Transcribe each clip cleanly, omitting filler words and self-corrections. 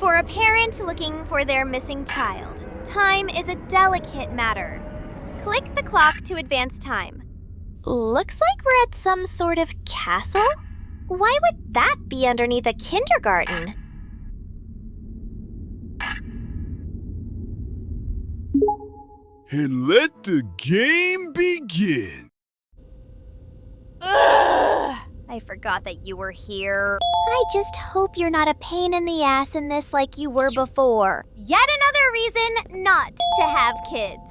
For a parent looking for their missing child, time is a delicate matter. Click the clock to advance time. Looks like we're at some sort of castle? Why would that be underneath a kindergarten? And let the game begin. I forgot that you were here. I just hope you're not a pain in the ass in this like you were before. Yet another reason not to have kids.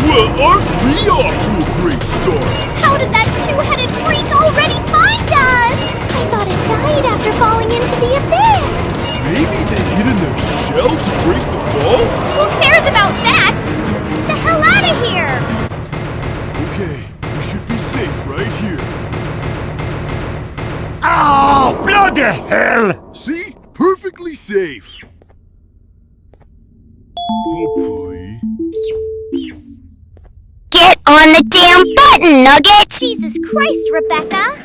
Well, aren't we off to a great start? How did that two-headed freak already find us? I thought it died after falling into the abyss. Maybe they hid in their shell to break the fall? Who cares about that? Let's get the hell out of here! Okay, we should be safe right here. Oh, bloody hell! See? Perfectly safe. Hopefully. Get on the damn button, Nugget! Jesus Christ, Rebecca!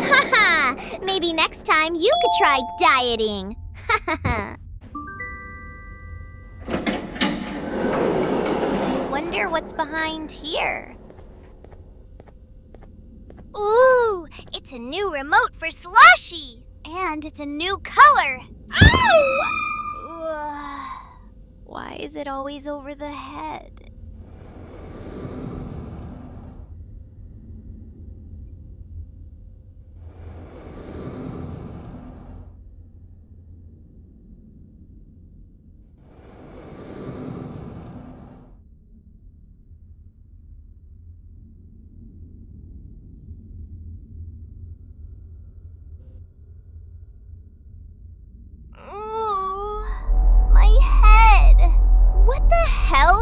Haha! Maybe next time you could try dieting. I wonder what's behind here. Ooh! It's a new remote for Sloshy! And it's a new color! Ow! Why is it always over the head?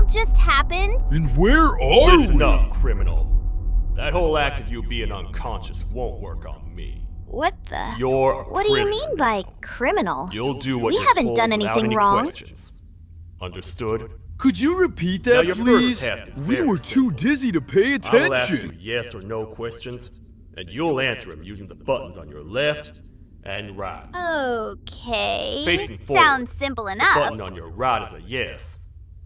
Just happened? And where are Listen we? up, criminal. That whole act of you being unconscious won't work on me. What the? You're a What do you prisoner mean by now. criminal? You'll do what We you're haven't told done without anything any wrong. questions. Understood? Could you repeat Now, that, your please? first task is We very were too simple. dizzy to pay I'll ask you attention. yes or no questions, and you'll answer them using the buttons on your left and right. Okay. Facing forward. Sounds simple The enough. button on your right is a yes,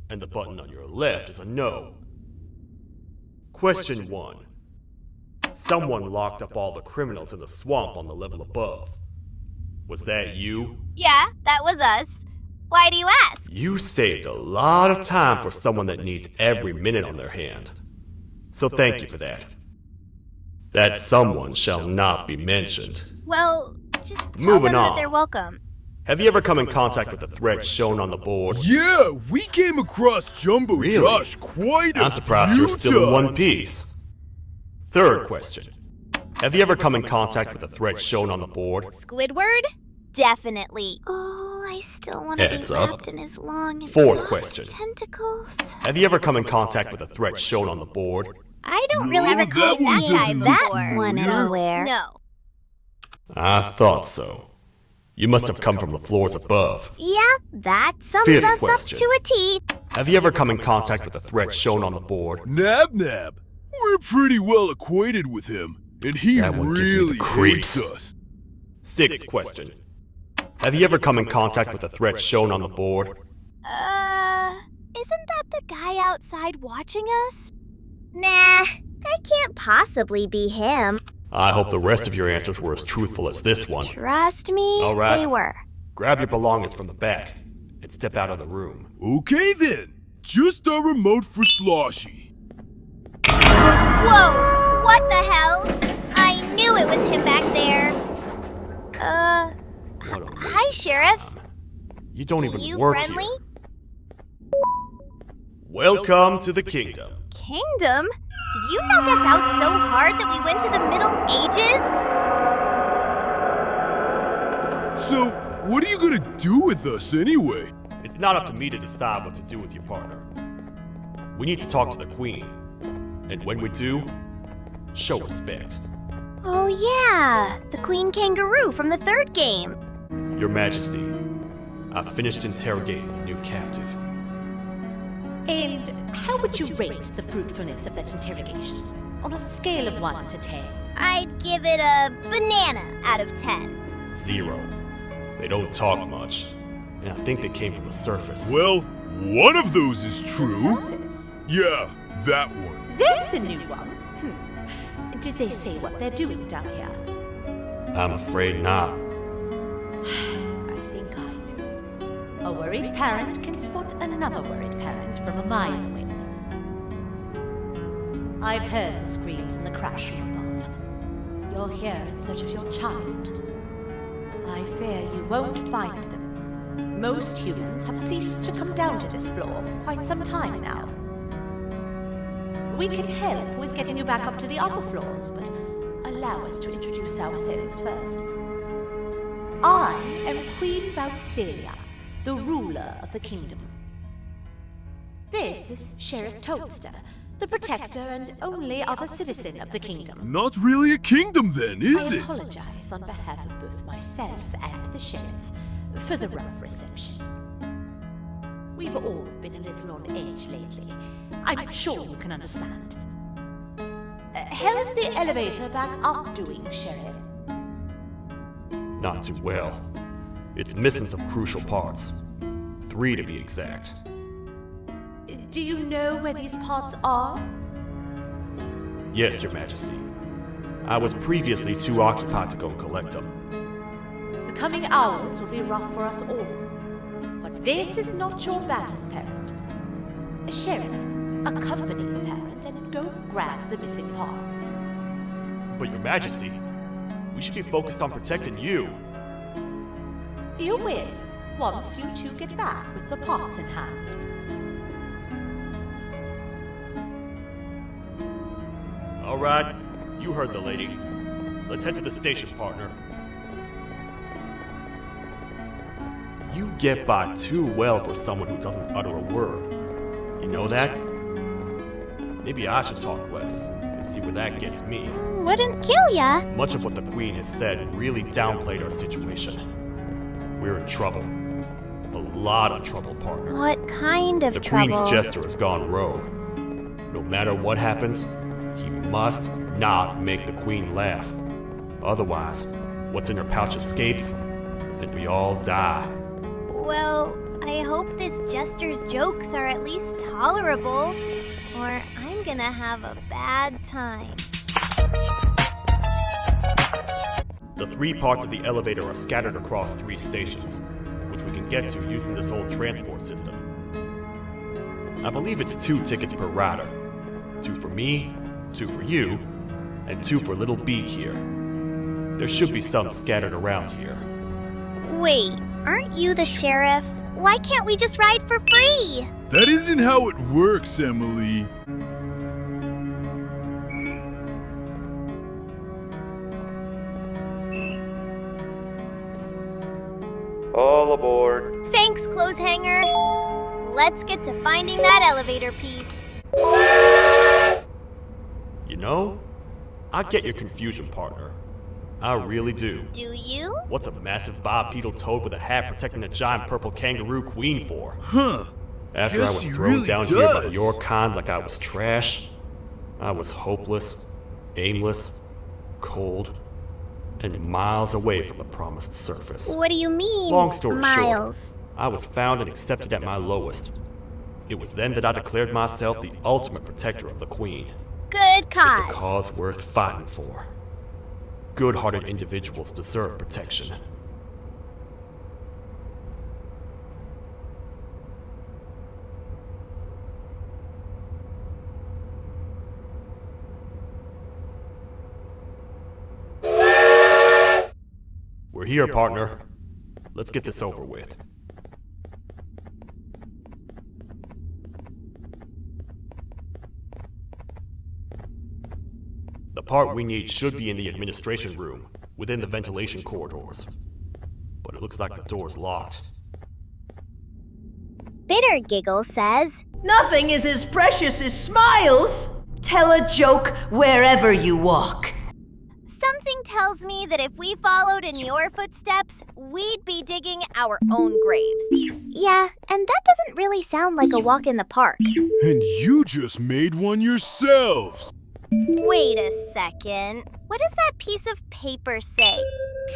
and the button on your left is a no. Question 1. Someone locked up all the criminals in the swamp on the level above. Was that you? Yeah, that was us. Why do you ask? You saved a lot of time for someone that needs every minute on their hand. So thank you for that. That someone shall not be mentioned. Well, just tell Moving them that on. they're welcome. Have you ever come in contact with the threat shown on the board? Yeah, we came across Jumbo Really? Josh quite a I'm surprised few you're still in one times. piece. Third question. Have you ever come in contact with the threat shown on the board? Squidward? Definitely. Oh, I still want to be Heads up. wrapped in his long and Fourth soft question. tentacles. Have you ever come in contact with the threat shown on the board? I don't No, really that recall one seeing doesn't that look one familiar. anywhere. No. I thought so. You must have come from the floors above. Yeah, that sums Fifth us question. up to a T. Have you ever come in contact with the threat shown on the board? Nab Nab. We're pretty well acquainted with him, and he That one gives me the really creeps. hates us. Sixth question. Have you ever come in contact with the threat shown on the board? Isn't that the guy outside watching us? Nah, that can't possibly be him. I hope the rest of your answers were as truthful as this one. Trust me, All right. they were. Grab your belongings from the back and step out of the room. Okay then, just a remote for Sloshy. Whoa! What the hell? I knew it was him back there. What a waste Hi, of Sheriff. time. You don't even You work friendly? here. Welcome to the kingdom. Kingdom? Did you knock us out so hard that we went to the Middle Ages? So, what are you gonna do with us anyway? It's not up to me to decide what to do with your partner. We need to talk to the queen. And when we do, show respect. Oh yeah, the queen kangaroo from the third game. Your Majesty, I've finished interrogating the new captive. And how would you rate the fruitfulness of that interrogation? On a scale of 1 to 10. I'd give it a banana out of 10. 0. They don't talk much, and I think they came from the surface. Well, one of those is true. Yeah, that one. There's a new one. Did they say what they're doing down here? I'm afraid not. I think I know. A worried parent can spot another worried parent from a mile away. I've heard the screams in the crash room above. You're here in search of your child. I fear you won't find them. Most humans have ceased to come down to this floor for quite some time now. We can help with getting you back up to the upper floors, but allow us to introduce ourselves first. I am Queen Bouncelia, the ruler of the kingdom. This is Sheriff Toadster, the protector and only other citizen of the kingdom. Not really a kingdom then, is I it? apologize on behalf of both myself and the sheriff for the rough reception. We've all been a little on edge lately. I'm sure you can understand. How's the elevator back up doing, Sheriff? Not too well. It's missing some crucial parts. 3 to be exact. Do you know where these parts are? Yes, Your Majesty. I was previously too occupied to go and collect them. The coming hours will be rough for us all. But this is not your battle, Parent. Sheriff, accompany the parent and go grab the missing parts. But Your Majesty, we should be focused on protecting you. You will, once you two get back with the parts in hand. All right, you heard the lady. Let's head to the station, partner. You get by too well for someone who doesn't utter a word. You know that? Maybe I should talk less and see where that gets me. Wouldn't kill ya. Much of what the Queen has said really downplayed our situation. We're in trouble. A lot of trouble, partner. What kind of The trouble? Queen's jester has gone rogue. No matter what happens, he must not make the Queen laugh. Otherwise, what's in her pouch escapes, and we all die. Well, I hope this jester's jokes are at least tolerable, or I'm gonna have a bad time. The 3 parts of the elevator are scattered across 3 stations, which we can get to using this old transport system. I believe it's 2 tickets per rider. 2 for me, 2 for you, and 2 for little Beak here. There should be some scattered around here. Wait, aren't you the sheriff? Why can't we just ride for free? That isn't how it works, Emily. All aboard. Thanks, clothes hanger. Let's get to finding that elevator piece. You know, I get your confusion, partner. I really do. Do you? What's a massive bipedal toad with a hat protecting a giant purple kangaroo queen for? Huh. After Guess I was he thrown really down here by does. your kind like I was trash, I was hopeless, aimless, cold, and miles away from the promised surface. What do you mean, Long story Miles? short, I was found and accepted at my lowest. It was then that I declared myself the ultimate protector of the Queen. Good It's cause. a cause worth fighting for. Good-hearted individuals deserve protection. We're here, partner. Let's get this over with. The part we need should be in the administration room, within the ventilation corridors. But it looks like the door's locked. Bitter Giggle says, Nothing is as precious as smiles. Tell a joke wherever you walk. Something tells me that if we followed in your footsteps, we'd be digging our own graves. yeah, and that doesn't really sound like a walk in the park. And you just made one yourselves. Wait a second. What does that piece of paper say?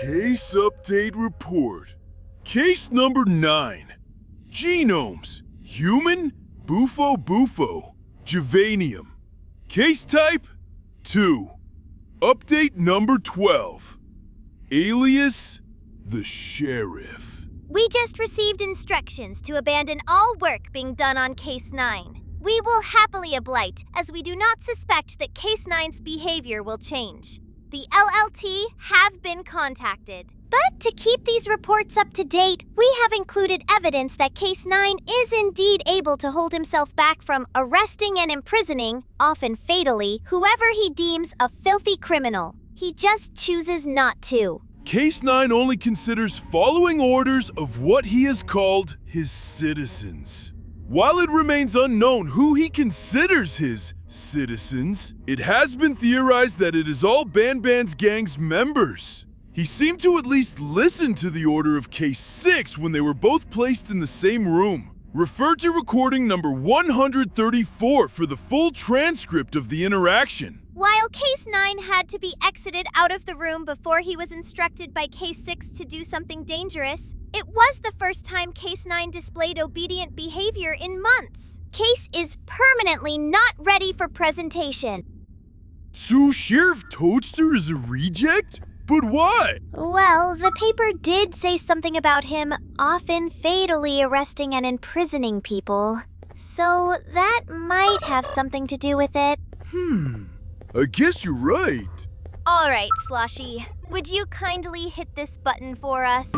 Case update report. Case number 9. Genomes. Human, bufo, Javanium. Case type 2. Update number 12. Alias, the Sheriff. We just received instructions to abandon all work being done on Case 9. We will happily oblige, as we do not suspect that Case 9's behavior will change. The LLT have been contacted. But to keep these reports up to date, we have included evidence that Case 9 is indeed able to hold himself back from arresting and imprisoning, often fatally, whoever he deems a filthy criminal. He just chooses not to. Case 9 only considers following orders of what he has called his citizens. While it remains unknown who he considers his citizens, it has been theorized that it is all Banban's gang's members. He seemed to at least listen to the order of Case 6 when they were both placed in the same room. Refer to recording number 134 for the full transcript of the interaction. While Case 9 had to be exited out of the room before he was instructed by Case 6 to do something dangerous, it was the first time Case 9 displayed obedient behavior in months. Case is permanently not ready for presentation. So Sheriff Toadster is a reject? But why? Well, the paper did say something about him often fatally arresting and imprisoning people. So that might have something to do with it. I guess you're right. All right, Sloshy. Would you kindly hit this button for us?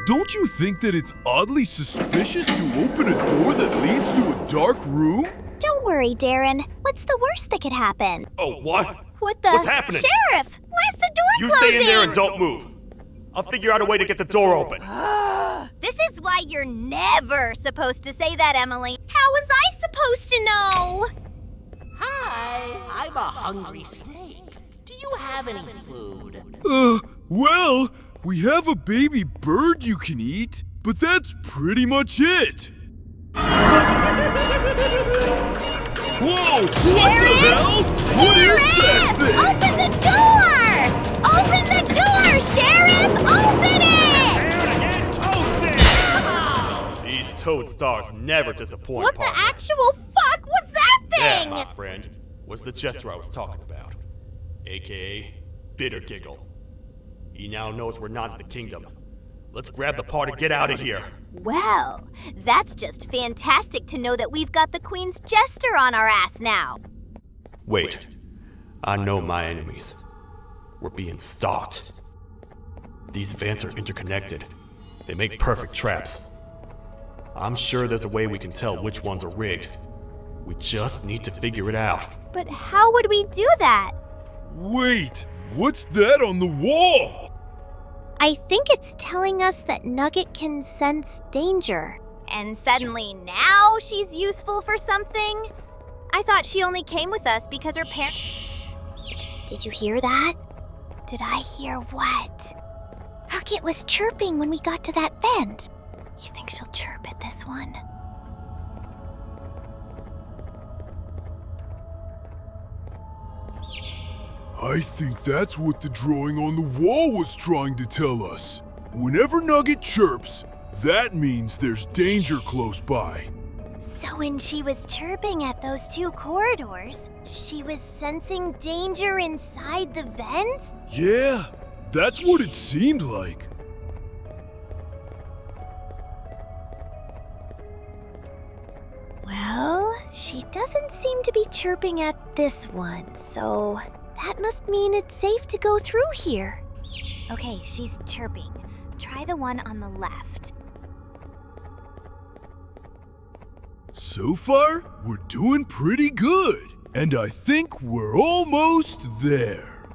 Don't you think that it's oddly suspicious to open a door that leads to a dark room? Don't worry, Darren. What's the worst that could happen? Oh, what? What the? What's happening? Sheriff! Why's the door You closing? stay in there and don't move. I'll figure out a way to get the door open. This is why you're never supposed to say that, Emily. How was I supposed to know? Hi, I'm a hungry snake. Do you have any food? Well, we have a baby bird you can eat, but that's pretty much it. Whoa! What the hell? What is that thing? Open the door! Open the door, Sheriff! Open it! These toad stars never disappoint. What the partner. actual fuck was that That, thing? my friend, was the jester I was talking about, aka Bitter Giggle. He now knows we're not in the kingdom. Let's grab the part and get out of here. Well, that's just fantastic to know that we've got the Queen's Jester on our ass now. Wait, I know my enemies. We're being stalked. These vents are interconnected. They make perfect traps. I'm sure there's a way we can tell which ones are rigged. We just need to figure it out. But how would we do that? Wait, what's that on the wall? I think it's telling us that Nugget can sense danger. And suddenly now she's useful for something? I thought she only came with us because her parents... Did you hear that? Did I hear what? Nugget was chirping when we got to that vent. You think she'll chirp at this one? I think that's what the drawing on the wall was trying to tell us. Whenever Nugget chirps, that means there's danger close by. So when she was chirping at those two corridors, she was sensing danger inside the vents? Yeah, that's what it seemed like. Well, she doesn't seem to be chirping at this one, so that must mean it's safe to go through here. Okay, she's chirping. Try the one on the left. So far, we're doing pretty good. And I think we're almost there.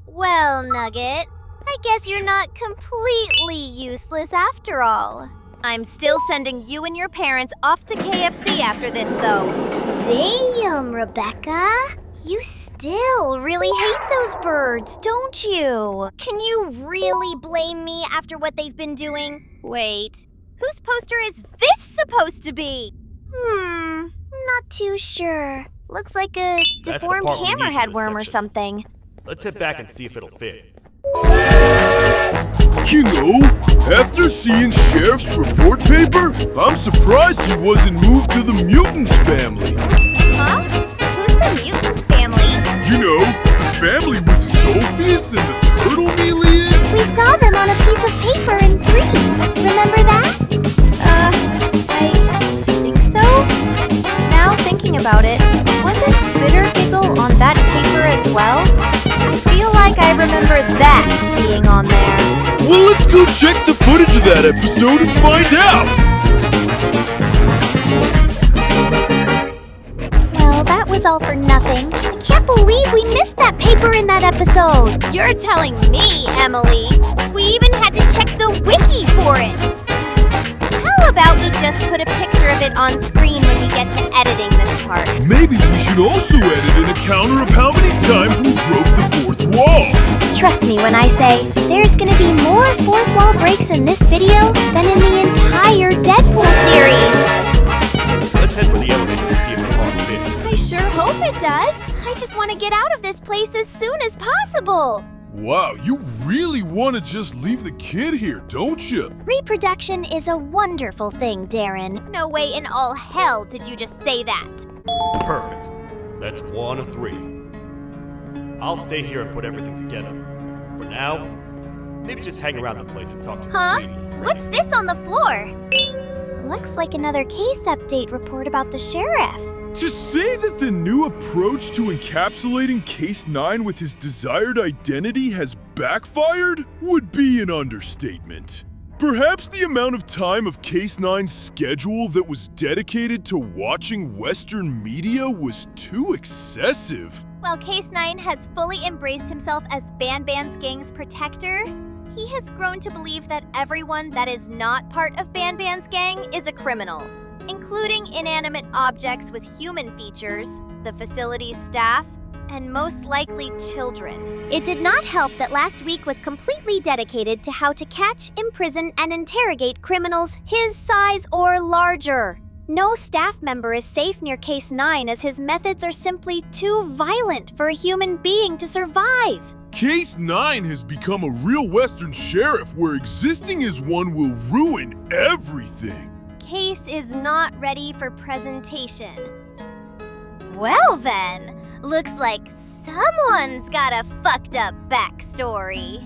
Well, Nugget, I guess you're not completely useless after all. I'm still sending you and your parents off to KFC after this, though. Damn, Rebecca. You still really hate those birds, don't you? Can you really blame me after what they've been doing? Wait, whose poster is this supposed to be? Not too sure. Looks like a the deformed part we need for hammerhead this worm or section. something. Let's head back and see if it'll fit. You know, after seeing Sheriff's report paper, I'm surprised he wasn't moved to the Mutants family. Huh? Who's the Mutants family? You know, the family with Zophius and the turtle alien? We saw them on a piece of paper in 3. Remember that? I think so? Now thinking about it, wasn't Bitter Giggle on that paper as well? I feel like I remember that being on there. Well, let's go check the footage of that episode and find out! Well, that was all for nothing. I can't believe we missed that paper in that episode. You're telling me, Emily. We even had to check the wiki for it. How about we just put a picture of it on screen when we get to editing this part? Maybe we should also edit in a counter of how many times we broke the fourth wall. Trust me when I say, there's gonna be more fourth wall breaks in this video than in the entire Deadpool series. Let's head for the elevator to see if the car fits. I sure hope it does. I just want to get out of this place as soon as possible. Wow, you really want to just leave the kid here, don't you? Reproduction is a wonderful thing, Darren. No way in all hell did you just say that. Perfect. That's 1 of 3. I'll stay here and put everything together. For now, maybe just hang around the place and talk to the Huh? lady. What's this on the floor? Looks like another case update report about the sheriff. To say that the new approach to encapsulating Case 9 with his desired identity has backfired would be an understatement. Perhaps the amount of time of Case 9's schedule that was dedicated to watching Western media was too excessive. While Case 9 has fully embraced himself as Banban's gang's protector, he has grown to believe that everyone that is not part of Banban's gang is a criminal, including inanimate objects with human features, the facility's staff, and most likely children. It did not help that last week was completely dedicated to how to catch, imprison, and interrogate criminals his size or larger. No staff member is safe near Case 9 as his methods are simply too violent for a human being to survive. Case 9 has become a real Western sheriff where existing as one will ruin everything. Case is not ready for presentation. Well then, looks like someone's got a fucked up backstory.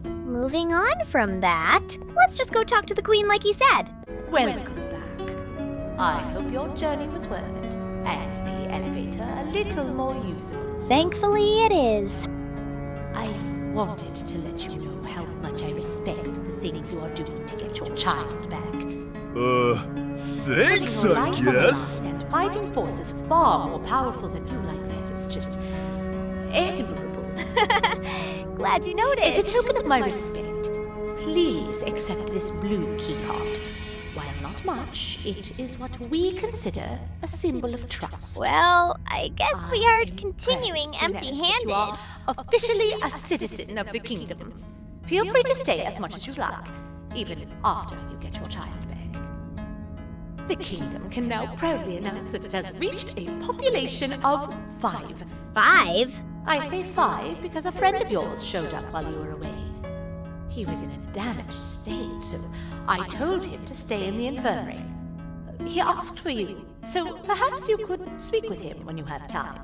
Moving on from that, let's just go talk to the Queen like he said. Welcome back. I hope your journey was worth it, and the elevator a little more usable. Thankfully it is. I wanted to let you know how much I respect the things you are doing to get your child back. Thanks, Putting your I life on the guess. line and fighting forces far more powerful than you like that is just admirable. Glad you noticed. As a token of my respect, please accept this blue keycard. While not much, it is what we consider a symbol of trust. Well, I guess we are I continuing pledge to announce that empty-handed. You are officially a citizen of the kingdom. Feel free to stay as much as you like, even after you get your child back. The kingdom can now proudly announce that it has reached a population of 5. 5? I say 5 because a friend of yours showed up while you were away. He was in a damaged state, so I told him to stay in the infirmary. He asked for you, so perhaps you could speak with him when you have time.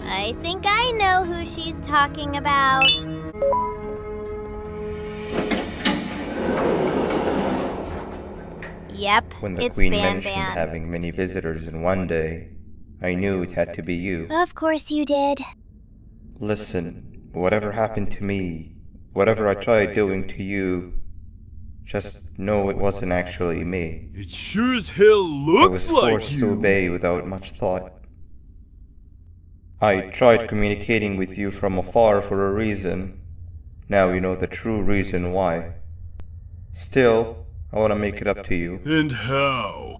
I think I know who she's talking about. Yep, When the it's Queen Banban. mentioned having many visitors in one day, I knew it had to be you. Of course you did. Listen, whatever happened to me, whatever I tried doing to you, just know it wasn't actually me. It sure as hell I looks was like forced to you. obey without much thought. I tried communicating with you from afar for a reason. Now you know the true reason why. Still, I want to make it up to you. And how?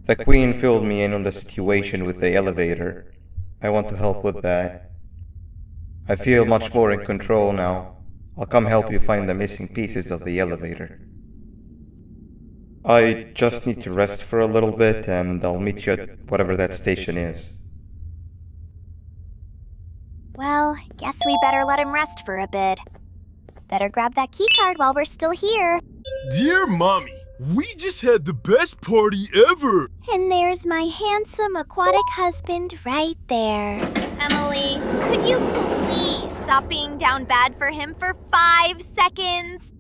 The Queen filled me in on the situation with the elevator. I want to help with that. I feel much more in control now. I'll come help you find the missing pieces of the elevator. I just need to rest for a little bit and I'll meet you at whatever that station is. Well, guess we better let him rest for a bit. Better grab that keycard while we're still here. Dear Mommy, we just had the best party ever! And there's my handsome aquatic husband right there. Emily, could you please stop being down bad for him for 5 seconds?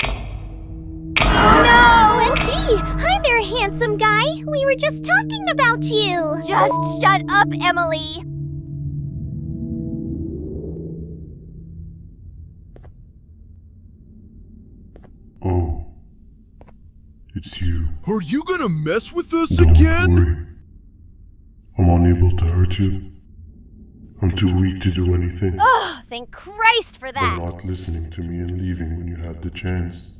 No! Gee! Hi there, handsome guy! We were just talking about you! Just shut up, Emily! Oh, it's you. Are you gonna mess with us Don't again? worry. I'm unable to hurt you. I'm too weak to do anything. Oh, thank Christ for By that! not listening to me and leaving when you had the chance,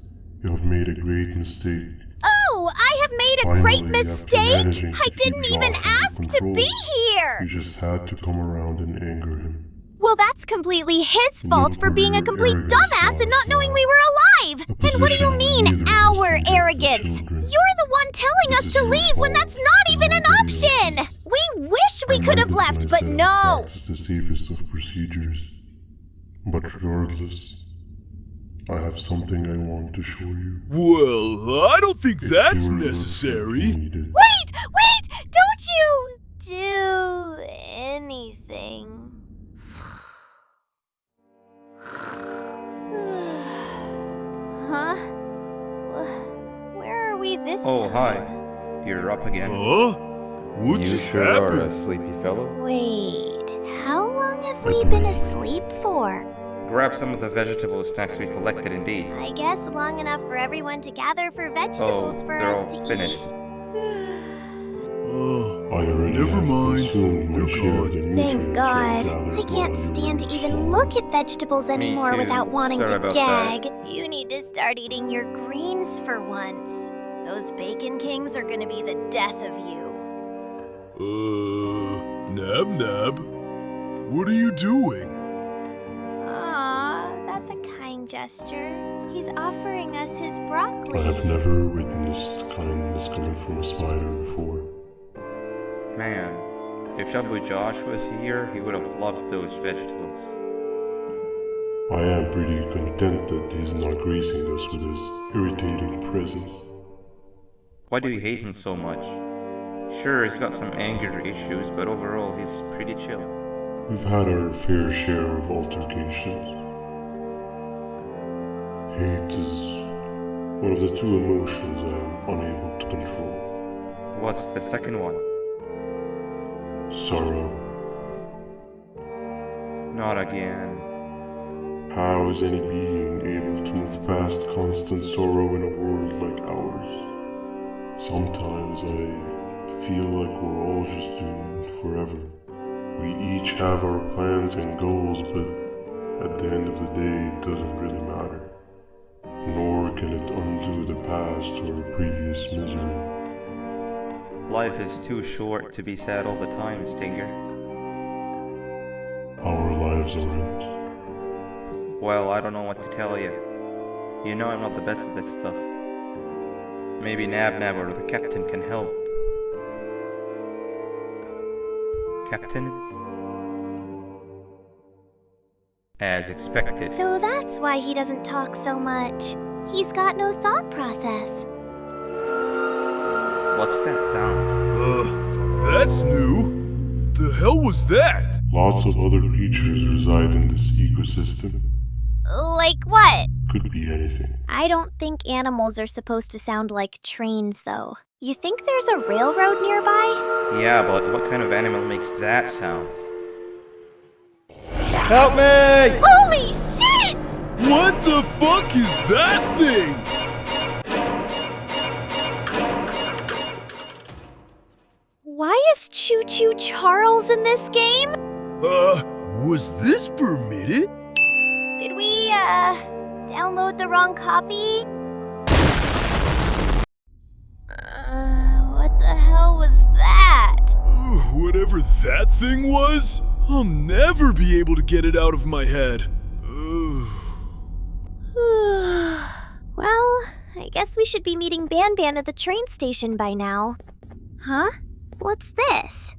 you have made a great mistake. Oh, I have made a Finally, great after mistake? managing to I keep didn't even Josh under ask to control, be here! You just had to come around and anger him. Well, that's completely his Look fault for where being a your complete arrogance dumbass and not lies knowing now. we were alive! A And what do you position mean, neither of us our can give to arrogance? children. You're the one telling This us is to your leave when fault that's not and even an nobody option! else's. We wish we I could have might left, but myself no! practice the safest of procedures. But regardless, I have something I want to show you. Well, I don't think It's that's your necessary. look you needed. Wait! Don't you do anything. Huh? Where are we this Oh, time? hi. You're up again. Huh? What You just sure are a happened? sleepy fellow. Wait, how long have we been asleep for? Grab some of the vegetable snacks we collected indeed. I guess long enough for everyone to gather for Oh, vegetables for they're us all to finished. Oh, I already never have mind. consumed my You're share of gone. the Thank nutrients God. gathered I can't while you stand to were even asleep. look at vegetables anymore too. without wanting Sorry to about gag. that. You need to start eating your greens for once. Those Bacon Kings are gonna be the death of you. Nab. What are you doing? Aw, that's a kind gesture. He's offering us his broccoli. I have never witnessed kindness coming from a spider before. Man, if Shabu Josh was here, he would have loved those vegetables. I am pretty content that he's not gracing us with his irritating presence. Why do you hate him so much? Sure, he's got some anger issues, but overall, he's pretty chill. We've had our fair share of altercations. Hate is one of the two emotions I am unable to control. What's the second one? Sorrow. Not again. How is any being able to move past constant sorrow in a world like ours? Sometimes I feel like we're all just doomed forever. We each have our plans and goals, but at the end of the day, it doesn't really matter. Nor can it undo the past or previous misery. Life is too short to be sad all the time, Stinger. Our lives aren't. Well, I don't know what to tell you. You know I'm not the best at this stuff. Maybe Nab or the captain can help. Captain? As expected. So that's why he doesn't talk so much. He's got no thought process. What's that sound? That's new. The hell was that? Lots of other creatures reside in this ecosystem. Like what? Could be anything. I don't think animals are supposed to sound like trains, though. You think there's a railroad nearby? Yeah, but what kind of animal makes that sound? Help me! Holy shit! What the fuck is that thing? Why is Choo-Choo Charles in this game? Was this permitted? Did we, download the wrong copy? What the hell was that? Whatever that thing was, I'll never be able to get it out of my head. Well, I guess we should be meeting Banban at the train station by now. Huh? What's this?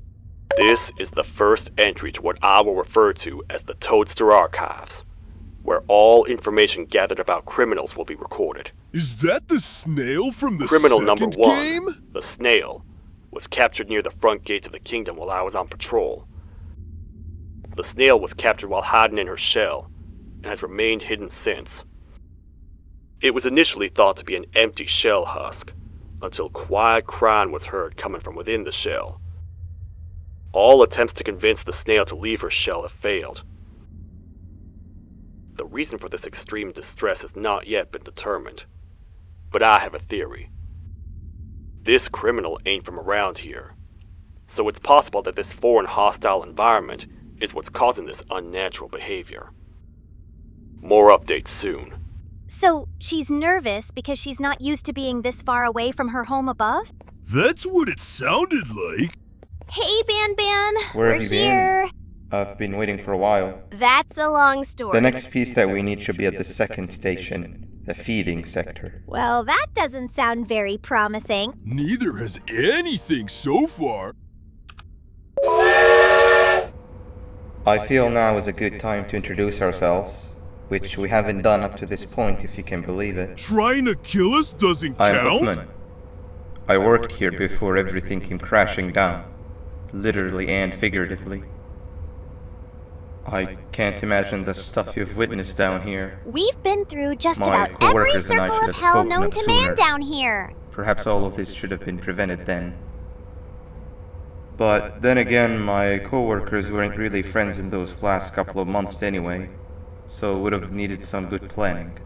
This is the first entry to what I will refer to as the Toadster Archives, where all information gathered about criminals will be recorded. Is that the snail from the Criminal second number 1, game? the snail, was captured near the front gate of the kingdom while I was on patrol. The snail was captured while hiding in her shell, and has remained hidden since. It was initially thought to be an empty shell husk, until quiet crying was heard coming from within the shell. All attempts to convince the snail to leave her shell have failed. The reason for this extreme distress has not yet been determined, but I have a theory. This criminal ain't from around here, so it's possible that this foreign hostile environment is what's causing this unnatural behavior. More updates soon. So, she's nervous because she's not used to being this far away from her home above? That's what it sounded like. Hey, Banban. Where We're have you here. been? I've been waiting for a while. That's a long story. The next piece that we need should be at the second station, the feeding sector. Well, that doesn't sound very promising. Neither has anything so far. I feel now is a good time to introduce ourselves, which we haven't done up to this point, if you can believe it. Trying to kill us doesn't I'm count? Hoofman. I worked here before everything came crashing down, literally and figuratively. I can't imagine the stuff you've witnessed down here. We've been through just My about every coworkers and I circle should of have hell spoken known up to sooner. man down here. Perhaps all of this should have been prevented then. But then again, my coworkers weren't really friends in those last couple of months anyway, so would have needed some good planning.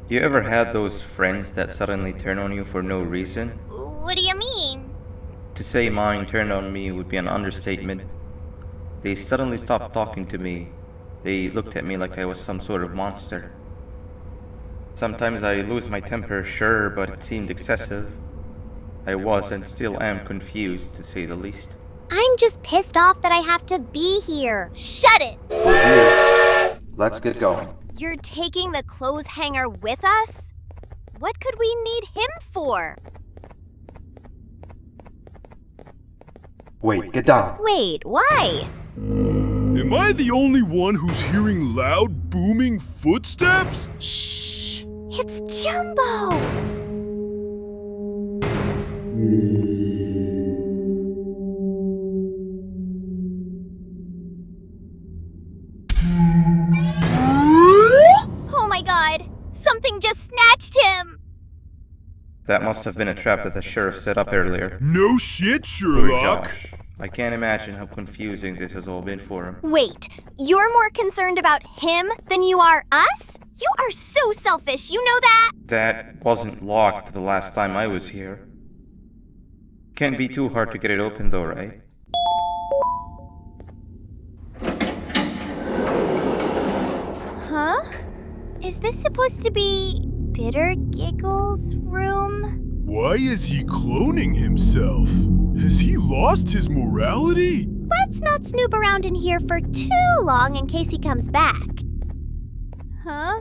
You ever had those friends that suddenly turn on you for no reason? What do you mean? To say mine turned on me would be an understatement. They suddenly stopped talking to me. They looked at me like I was some sort of monster. Sometimes I lose my temper, sure, but it seemed excessive. I was and still am confused, to say the least. I'm just pissed off that I have to be here. Shut it! We're here. Let's get going. You're taking the clothes hanger with us? What could we need him for? Wait, get down. Wait, why? Am I the only one who's hearing loud, booming footsteps? Shh! It's Jumbo! Oh my god! Something just snatched him! That must have been a trap that the sheriff set up earlier. No shit, Poor Sherlock. Josh. I can't imagine how confusing this has all been for him. Wait, you're more concerned about him than you are us? You are so selfish, you know that? That wasn't locked the last time I was here. Can't be too hard to get it open though, right? Huh? Is this supposed to be Bitter Giggle's room? Why is he cloning himself? Has he lost his morality? Let's not snoop around in here for too long in case he comes back. Huh?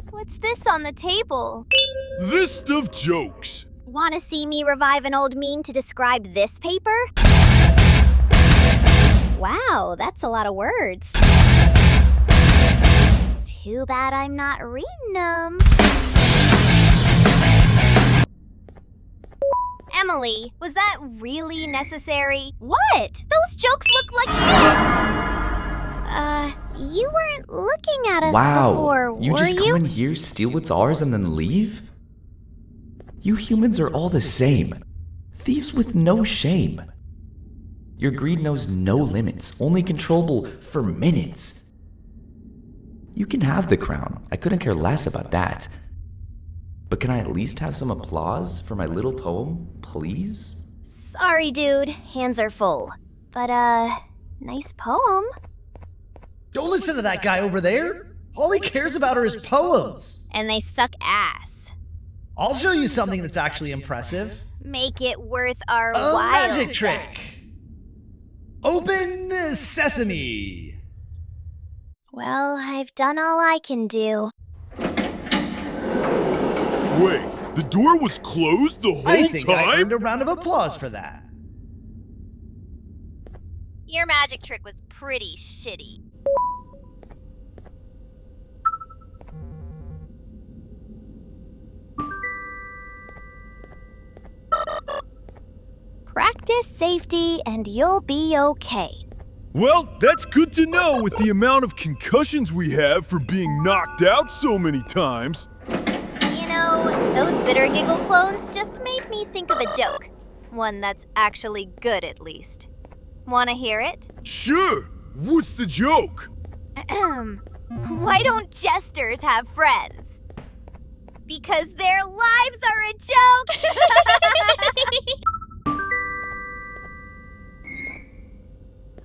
What's this on the table? List of jokes. Want to see me revive an old meme to describe this paper? Wow, that's a lot of words. Too bad I'm not reading them. Emily, was that really necessary? What? Those jokes look like shit! You weren't looking at us before, You were just you? come in here, steal what's ours, and then leave? You humans are all the same. Thieves with no shame. Your greed knows no limits, only controllable for minutes. You can have the crown. I couldn't care less about that. But can I at least have some applause for my little poem, please? Sorry, dude. Hands are full. But, nice poem. Don't listen to that guy over there. All he cares about are his poems. And they suck ass. I'll show you something that's actually impressive. Make it worth our A while. magic trick. Open sesame. Well, I've done all I can do. Wait, the door was closed the whole I think time? I earned a round of applause for that. Your magic trick was pretty shitty. Practice safety and you'll be okay. Well, that's good to know with the amount of concussions we have from being knocked out so many times. You know, those bitter giggle clones just made me think of a joke. One that's actually good, at least. Wanna hear it? Sure. What's the joke? Why don't jesters have friends? Because their lives are a joke!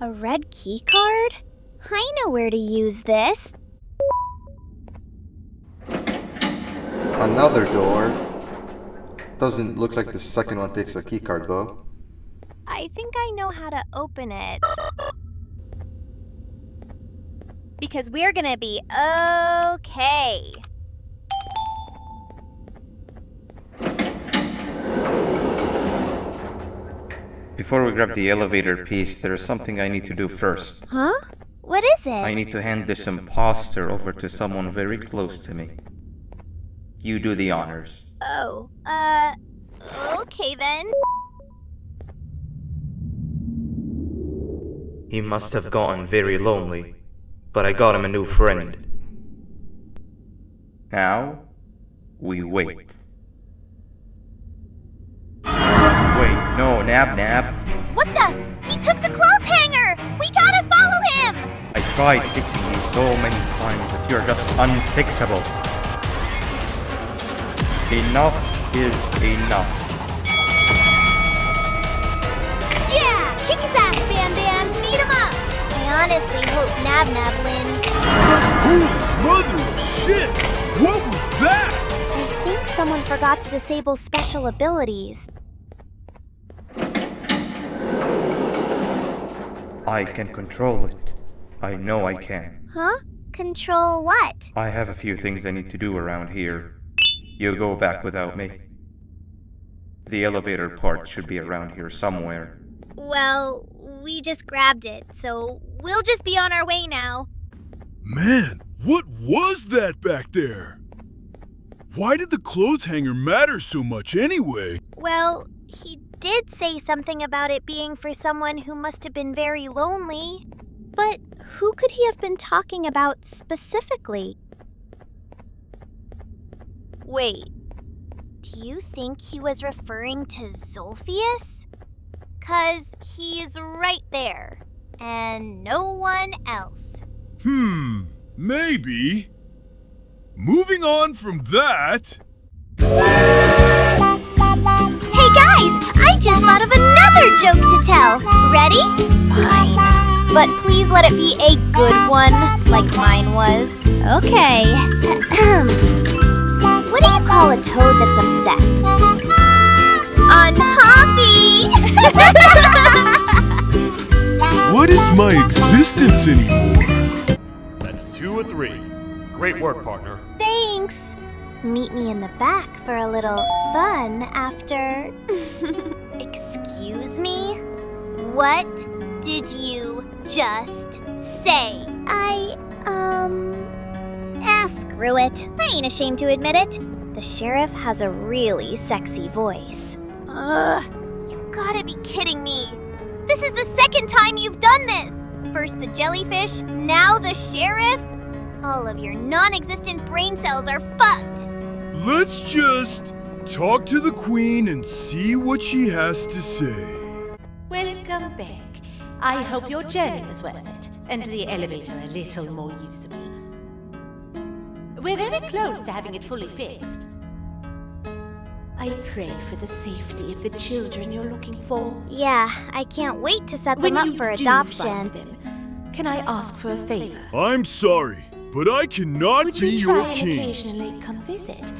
A red key card? I know where to use this. Another door. Doesn't look like the second one takes a keycard though. I think I know how to open it. Because we're gonna be okay. Before we grab the elevator piece, there is something I need to do first. Huh? What is it? I need to hand this imposter over to someone very close to me. You do the honors. Oh, okay then. He must have gotten very lonely, but I got him a new friend. Now, we wait. Wait, no, Nab. What the? He took the clothes hanger! We gotta follow him! I tried fixing you so many times, but you're just unfixable. Enough is enough. Yeah! Kick his ass, Banban! Beat him up! I honestly hope Nab wins. Holy mother of shit! What was that? I think someone forgot to disable special abilities. I can control it. I know I can. Huh? Control what? I have a few things I need to do around here. You go back without me. The elevator part should be around here somewhere. Well, we just grabbed it, so we'll just be on our way now. Man, what was that back there? Why did the clothes hanger matter so much anyway? Well, he did say something about it being for someone who must have been very lonely. But who could he have been talking about specifically? Wait, do you think he was referring to Zolphius? 'Cause he is right there, and no one else. Maybe. Moving on from that... Hey guys, I just thought of another joke to tell. Ready? Fine. But please let it be a good one, like mine was. Okay. What do you call a toad that's upset? Unhappy! What is my existence anymore? That's 2 or 3. Great work, partner. Thanks. Meet me in the back for a little fun after. Excuse me? What did you just say? Screw it. I ain't ashamed to admit it. The sheriff has a really sexy voice. You gotta be kidding me. This is the second time you've done this. First the jellyfish, now the sheriff? All of your non-existent brain cells are fucked. Let's just talk to the queen and see what she has to say. Welcome back. I hope your journey was worth it, and the elevator a little more usable. We're very close to having it fully fixed. I pray for the safety of the children you're looking for. Yeah, I can't wait to set them When up you for do adoption. find them, can I ask for a favor? I'm sorry, but I cannot Would be you your try and king. occasionally come visit?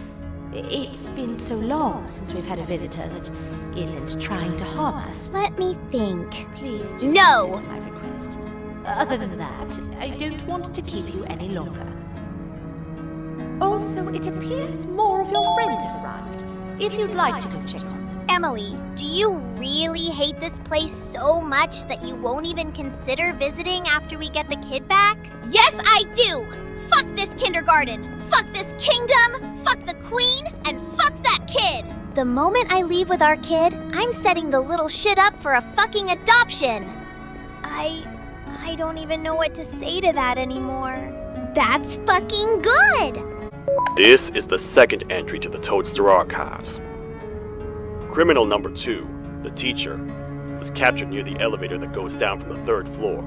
It's been so long since we've had a visitor that isn't trying to harm us. Let me think. Please do No! consider my request. Other than that, I don't want to keep you any longer. Also, it appears more of your friends have arrived. If you'd like to go check on them. Emily, do you really hate this place so much that you won't even consider visiting after we get the kid back? Yes, I do! Fuck this kindergarten! Fuck this kingdom! Fuck the queen! And fuck that kid! The moment I leave with our kid, I'm setting the little shit up for a fucking adoption! I don't even know what to say to that anymore. That's fucking good! This is the second entry to the Toadster Archives. Criminal number 2, the teacher, was captured near the elevator that goes down from the 3rd floor,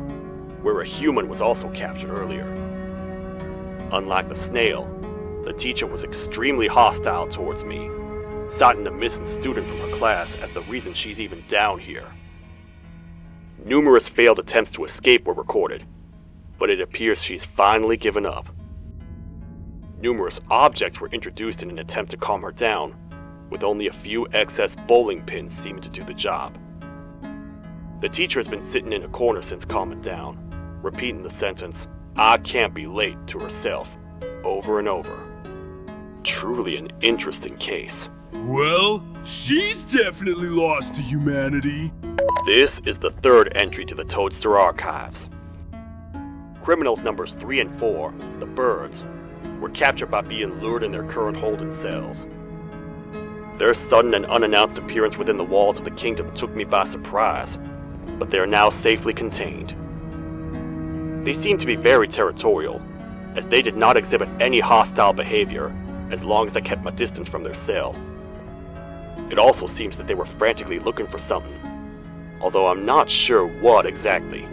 where a human was also captured earlier. Unlike the snail, the teacher was extremely hostile towards me, citing a missing student from her class as the reason she's even down here. Numerous failed attempts to escape were recorded, but it appears she's finally given up. Numerous objects were introduced in an attempt to calm her down, with only a few excess bowling pins seeming to do the job. The teacher has been sitting in a corner since calming down, repeating the sentence, "I can't be late," to herself, over and over. Truly an interesting case. Well, she's definitely lost to humanity. This is the 3rd entry to the Toadster Archives. Criminals numbers 3 and 4, the birds, were captured by being lured in their current holding cells. Their sudden and unannounced appearance within the walls of the kingdom took me by surprise, but they are now safely contained. They seem to be very territorial, as they did not exhibit any hostile behavior as long as I kept my distance from their cell. It also seems that they were frantically looking for something, although I'm not sure what exactly.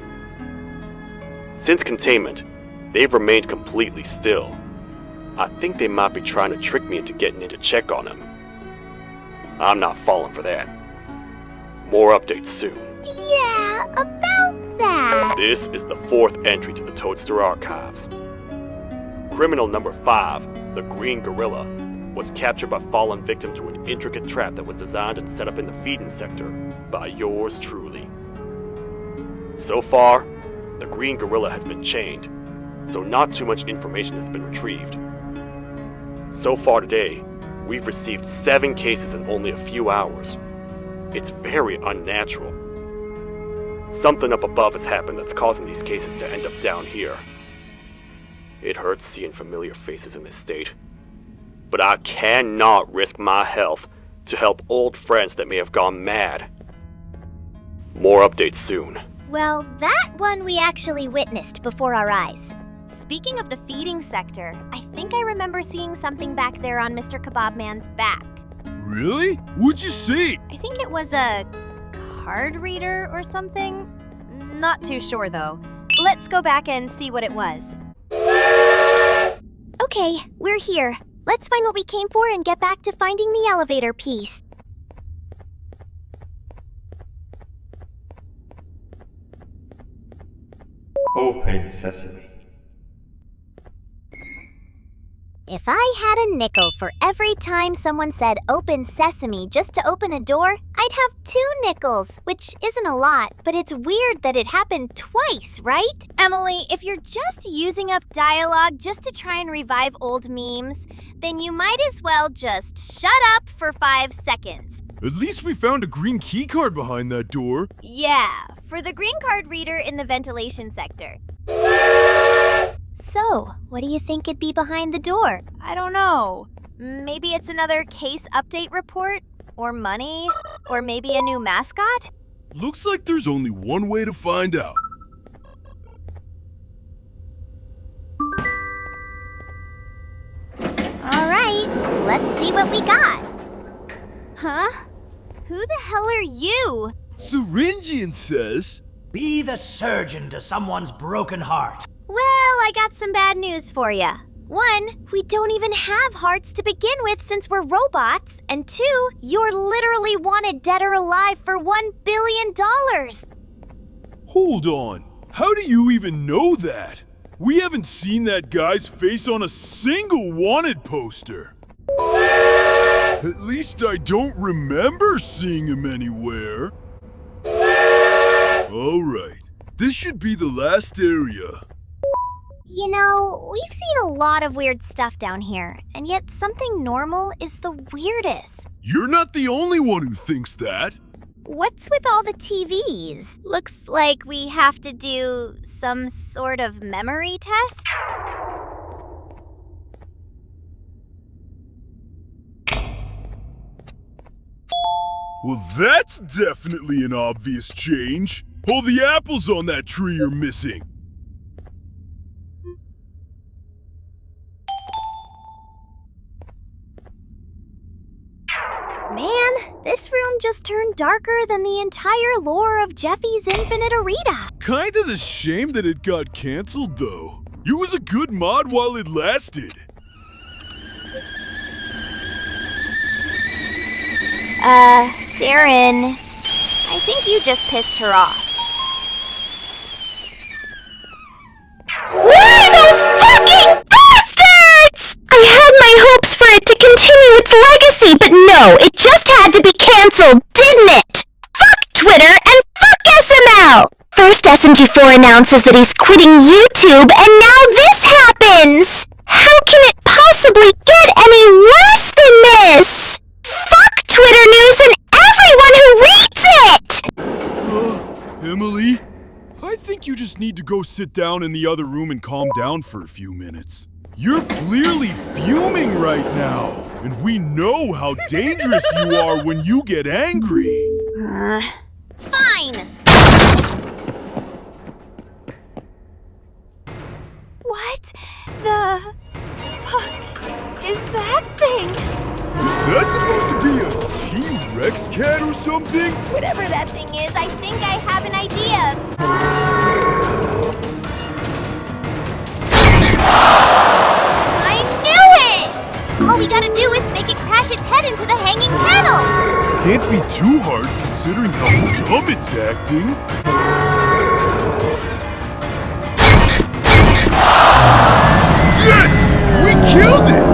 Since containment, they've remained completely still. I think they might be trying to trick me into getting in to check on them. I'm not falling for that. More updates soon. Yeah, about that. This is the 4th entry to the Toadster Archives. Criminal number 5, the Green Gorilla, was captured by falling victim to an intricate trap that was designed and set up in the feeding sector by yours truly. So far, the Green Gorilla has been chained, so not too much information has been retrieved. So far today, we've received 7 cases in only a few hours. It's very unnatural. Something up above has happened that's causing these cases to end up down here. It hurts seeing familiar faces in this state, but I cannot risk my health to help old friends that may have gone mad. More updates soon. Well, that one we actually witnessed before our eyes. Speaking of the feeding sector, I think I remember seeing something back there on Mr. Kebab Man's back. Really? What'd you see? I think it was a card reader or something. Not too sure though. Let's go back and see what it was. Okay, we're here. Let's find what we came for and get back to finding the elevator piece. Open sesame. If I had a nickel for every time someone said open sesame just to open a door, I'd have 2 nickels, which isn't a lot, but it's weird that it happened twice, right? Emily, if you're just using up dialogue just to try and revive old memes, then you might as well just shut up for 5 seconds. At least we found a green keycard behind that door. Yeah, for the green card reader in the ventilation sector. So, what do you think could be behind the door? I don't know. Maybe it's another case update report? Or money? Or maybe a new mascot? Looks like there's only one way to find out. All right, let's see what we got. Huh? Who the hell are you? Syringian says, Be the surgeon to someone's broken heart. Well, I got some bad news for you. 1, we don't even have hearts to begin with since we're robots. And 2, you're literally wanted dead or alive for $1 billion. Hold on. How do you even know that? We haven't seen that guy's face on a single wanted poster. At least I don't remember seeing him anywhere. All right, this should be the last area. You know, we've seen a lot of weird stuff down here, and yet something normal is the weirdest. You're not the only one who thinks that. What's with all the TVs? Looks like we have to do some sort of memory test. Well, that's definitely an obvious change. All the apples on that tree are missing. Man, this room just turned darker than the entire lore of Jeffy's Infinite Arena. Kinda the shame that it got canceled, though. It was a good mod while it lasted. Darren, I think you just pissed her off. What are those fucking bastards? I had my hopes for it to continue its legacy, but no, it just had to be canceled, didn't it? Fuck Twitter and fuck SML! First SMG4 announces that he's quitting YouTube, and now this happens! How can it possibly get any worse than this? Fuck Twitter news and everyone who reads it! Emily? I think you just need to go sit down in the other room and calm down for a few minutes. You're clearly fuming right now, and we know how dangerous you are when you get angry. Fine! What the fuck is that thing? Is that supposed to be a T-Rex cat or something? Whatever that thing is, I think I have an idea. I knew it! All we gotta do is make it crash its head into the hanging panels! Can't be too hard considering how dumb it's acting. Yes! We killed it!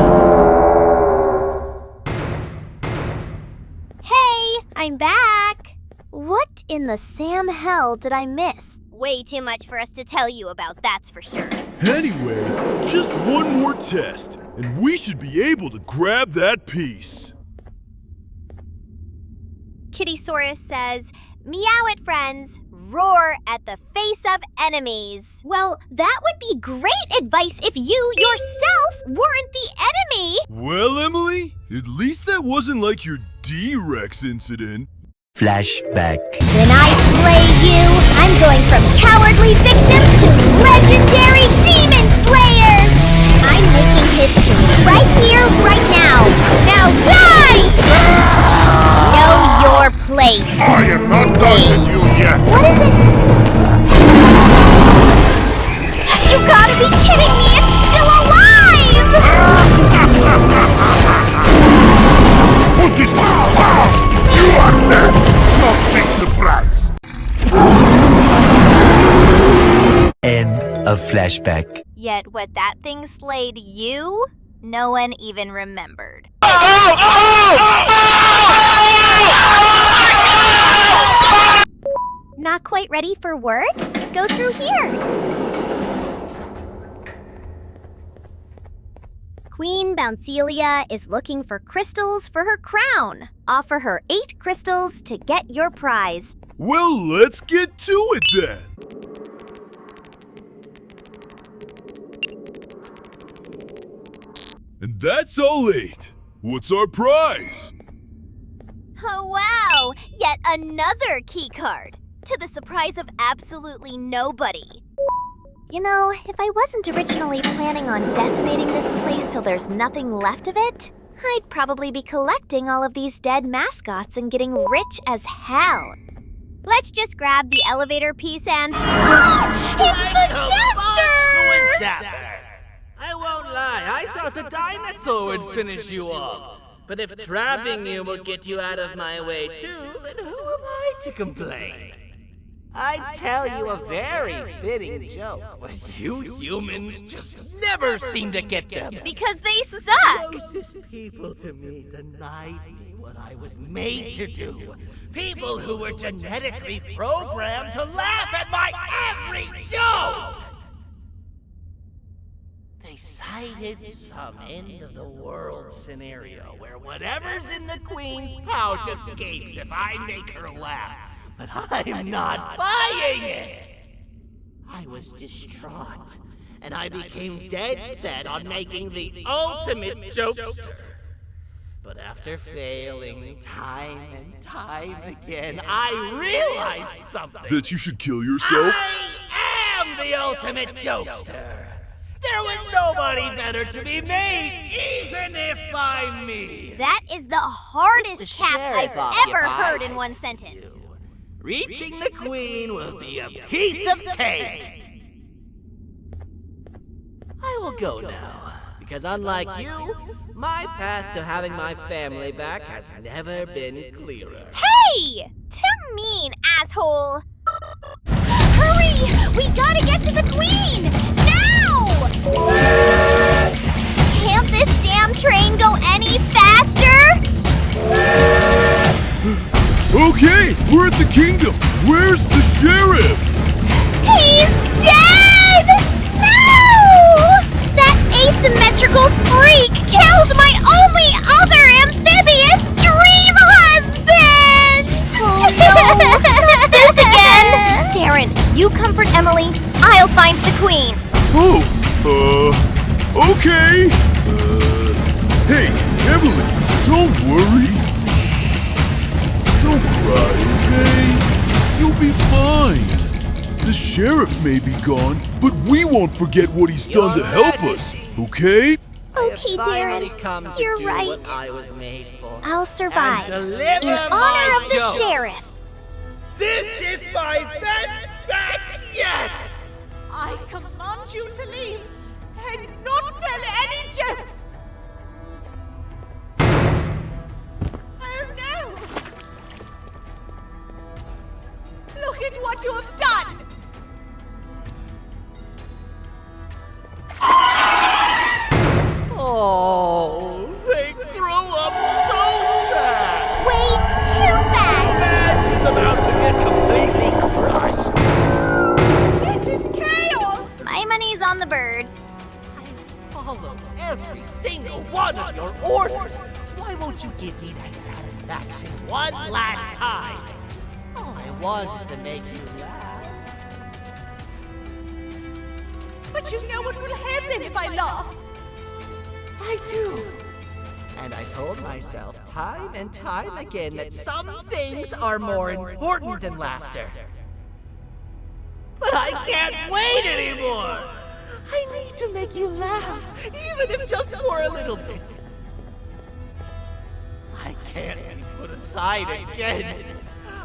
I'm back! What in the Sam hell did I miss? Way too much for us to tell you about, that's for sure. Anyway, just one more test, and we should be able to grab that piece. Kittysaurus says, meow at friends, roar at the face of enemies. Well, that would be great advice if you yourself weren't the enemy! Well, Emily, at least that wasn't like your D-Rex incident. Flashback. When I slay you, I'm going from cowardly victim to legendary demon slayer! I'm making history right here, right now. Now die! Know your place. I am not done with you yet. What is it? You gotta be kidding me! It's still alive! Put this down! You are dead! No big surprise! End of flashback. Yet what that thing slayed you, no one even remembered. Not quite ready for work? Go through here. Queen Bouncelia is looking for crystals for her crown. Offer her 8 crystals to get your prize. Well, let's get to it then. And that's all 8. What's our prize? Oh wow! Yet another key card! To the surprise of absolutely nobody. You know, if I wasn't originally planning on decimating this place till there's nothing left of it, I'd probably be collecting all of these dead mascots and getting rich as hell. Let's just grab the elevator piece and... It's the Jester! Who is that? I won't lie, I thought the dinosaur would finish you off. But if trapping you will get you out of my way too, then who am I to complain? I'd tell you a very fitting joke, but you humans just never seem to get them. Because they suck! The closest people to me denied me what I was made to do. People who were genetically programmed to laugh at my every joke! cited some end-of-the-world scenario where whatever's in the Queen's pouch escapes if I make her laugh. But I'm not buying it! I was distraught, and I became dead set on making the ultimate jokester. But after failing time and time again, I realized something. That you should kill yourself? I am the ultimate jokester. There was nobody better to be made, even if by me. That is the hardest cap I've ever heard in one sentence. Reaching the Queen will be a piece of cake. I will go now, because unlike you, my path to having my family back has never been clearer. Hey! Too mean, asshole! Hurry! We gotta get to the Queen! Now! Can't this damn train go any faster? Okay, we're at the kingdom. Where's the sheriff? He's dead! No! That asymmetrical freak killed my only other amphibious dream husband! Oh no! Not this again! Darren, you comfort Emily. I'll find the Queen. Oh, okay. Hey, Emily, don't worry. Don't cry, okay? You'll be fine. The sheriff may be gone, but we won't forget what he's done to help us, okay? Okay, Darren, you're right. What I was made for. I'll survive. In honor of the sheriff. This is my best match yet! I command you to leave and not tell any jokes. Oh no! Look at what you have done! Oh, they grew up so fast! Way too fast! Man, she's about to get completely crushed! This is chaos! My money's on the bird. Follow every single one of your orders! Why won't you give me that satisfaction one last time? All I want is to make you laugh. But you know what will happen if I laugh. I do. And I told myself time and time again that some things are more important than laughter. But I can't wait anymore! I need to make you laugh, even if just for a little bit. I can't be put aside again.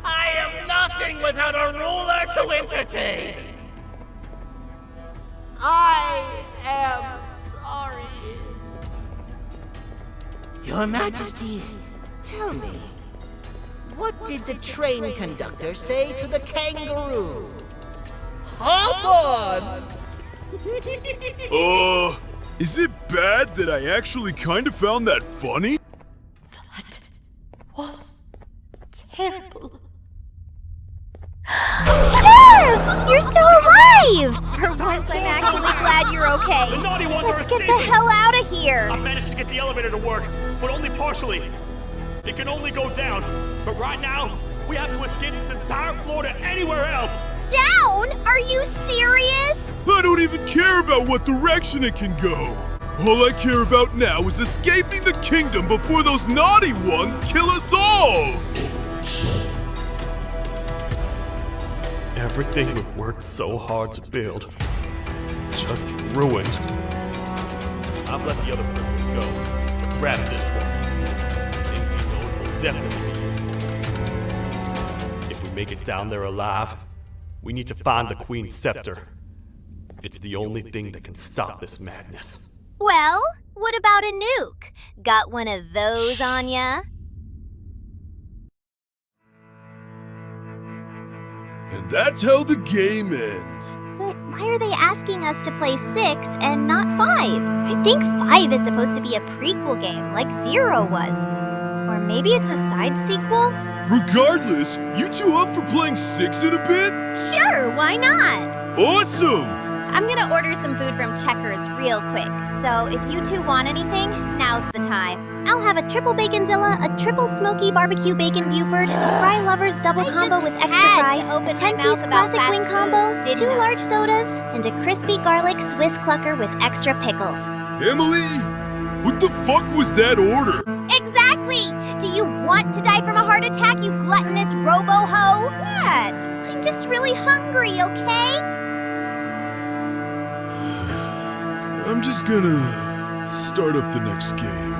I am nothing without a ruler to entertain. I am sorry. Your Majesty, tell me, what did the train conductor say to the kangaroo? Hop on! Is it bad that I actually kind of found that funny? That was terrible. Sheriff! You're still alive! For once, I'm actually glad you're okay. The naughty ones Let's are get escaping. the hell out of here! I managed to get the elevator to work, but only partially. It can only go down. But right now, we have to escape this entire floor to anywhere else. Down? Are you serious? I don't even care about what direction it can go. All I care about now is escaping the kingdom before those naughty ones kill us all! Everything we've worked so hard to build, just ruined. I've let the other prisoners go, but grab this one. Things he knows will definitely be useful. If we make it down there alive, we need to find the Queen's scepter. It's the only thing that can stop this madness. Well, what about a nuke? Got one of those on ya? And that's how the game ends. But why are they asking us to play 6 and not 5? I think 5 is supposed to be a prequel game, like 0 was. Or maybe it's a side sequel? Regardless, you two up for playing 6 in a bit? Sure, why not? Awesome! I'm gonna order some food from Checkers real quick, so if you two want anything, now's the time. I'll have a triple baconzilla, a triple smoky barbecue bacon Buford, a fry lovers double combo with extra fries, a 10-piece classic wing combo, 2 large sodas, and a crispy garlic Swiss clucker with extra pickles. Emily, what the fuck was that order? Exactly! Do you want to die from a heart attack, you gluttonous robo-ho? What? I'm just really hungry, okay? I'm just gonna start up the next game.